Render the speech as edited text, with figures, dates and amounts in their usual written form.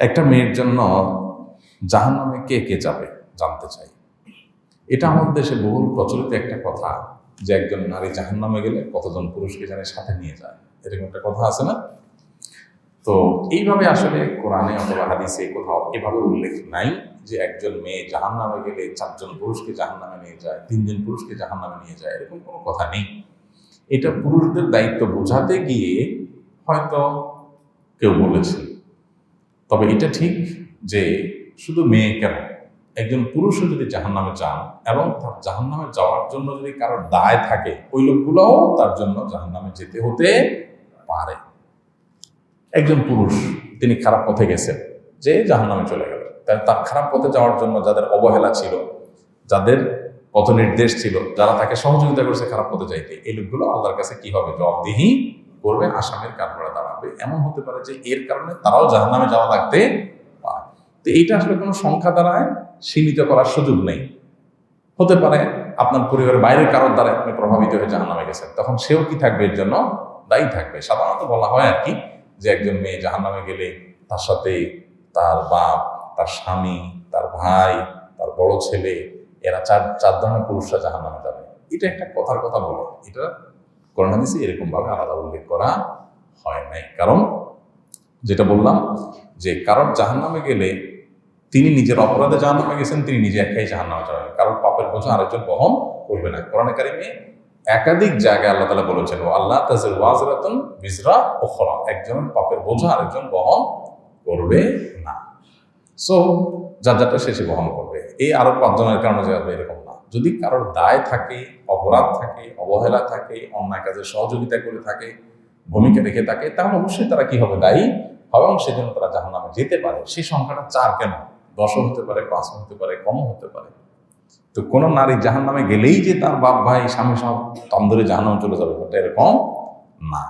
একটা মেয়ের জন্য জাহান্নামে কে কে যাবে জানতে চাই। এটা আমাদের দেশে বহুল প্রচলিত একটা কথা যে একজন নারী জাহান্নামে গেলে কতজন পুরুষকে জানে সাথে নিয়ে যায়, এরকম একটা কথা আছে না? তো এইভাবে আসলে কোরআনে অথবা হাদিসে কোথাও এভাবে উল্লেখ নাই যে একজন মেয়ে জাহান্নামে গেলে 4 জন পুরুষকে জাহান্নামে নিয়ে যায়, 3 জন পুরুষকে জাহান্নামে নিয়ে যায়, এরকম কোনো কথা নেই। এটা পুরুষদের দায়িত্ব বোঝাতে গিয়ে হয়তো কেউ বলেছে। তবে এটা ঠিক যে শুধু মেয়ে কেন, একজন পুরুষও যদি জাহান্নামে যান এবং তার জাহান্নামে যাওয়ার জন্য যদি কারোর দায় থাকে, ওই লোকগুলোও তার জন্য জাহান্নামে যেতে হতে পারে। একজন পুরুষ তিনি খারাপ পথে গেছেন, যে জাহান্নামে চলে গেল, তার খারাপ পথে যাওয়ার জন্য যাদের অবহেলা ছিল, যাদের পথ নির্দেশ ছিল, যারা তাকে সহযোগিতা করছে খারাপ পথে যাইতে, এই লোকগুলো আল্লাহর কাছে কি হবে? জবাবদিহি করবে, আসামের কাঠগড়ায় দাঁড়াবে। এমন হতে পারে যে এর কারণে তারাও জাহান্নামে যাওয়া লাগতে পারে। তো এইটা আসলে কোনো সংখ্যা দ্বারায় সীমিত করার সুযোগ নেই। হতে পারে আপনার পরিবারের বাইরের কারোর দ্বারা আপনি প্রভাবিত হয়ে জাহান্নামে গেছেন, তখন সেও কি থাকবে? এর জন্য দায়ী থাকবে। সাধারণত বলা হয় আর কি যে একজন মেয়ে জাহান্নামে গেলে তার সাথে তার বাপ, তার স্বামী, তার ভাই, তার বড় ছেলে, এরা চার ধরনের পুরুষরা জাহান্নামে যাবে। এটা একটা কথার কথা বলে, এটা কোরআন হাদিসে এরকম ভাবে আলাদা উল্লেখ করা হয় নাই। কারণ যেটা বললাম যে কারোর জাহান্নামে গেলে তিনি নিজের অপরাধে জাহান্নামে গেছেন, তিনি নিজে একাই জাহান্নামে যাবেন, কারোর পাপের বোঝা আরেকজন বহন করবে না। কোরআনে কারিমে একাধিক জায়গায় আল্লাহ তাআলা বলেছেন, ও আল্লাহ তাজিরু ওয়াজিরাতুন বিজরা উখরা, একজনের পাপের বোঝা আরেকজন বহন করবে না। সো যার যারটা শেষে বহন করবে। এই আরো 5 জনের কারণে যাবে এরকম না। যদি কারোর দায় থাকে, অপরাধ থাকে, অবহেলা থাকে, অন্যায় কাজে সহযোগিতা করে থাকে, ভূমিকা রেখে থাকে, তাহলে অবশ্যই তারা কি হবে? দায়ী হবে, এবং সেজন্য তারা জাহান্নামে যেতে পারে। সেই সংখ্যাটা 4 কেন? 10 হতে পারে, 5 হতে পারে, কমও হতে পারে। তো কোন নারী জাহান্নামে গেলেই যে তার বাপ ভাই স্বামী সব তন্দরে জাহান্নামে চলে যাবে, এরকম না।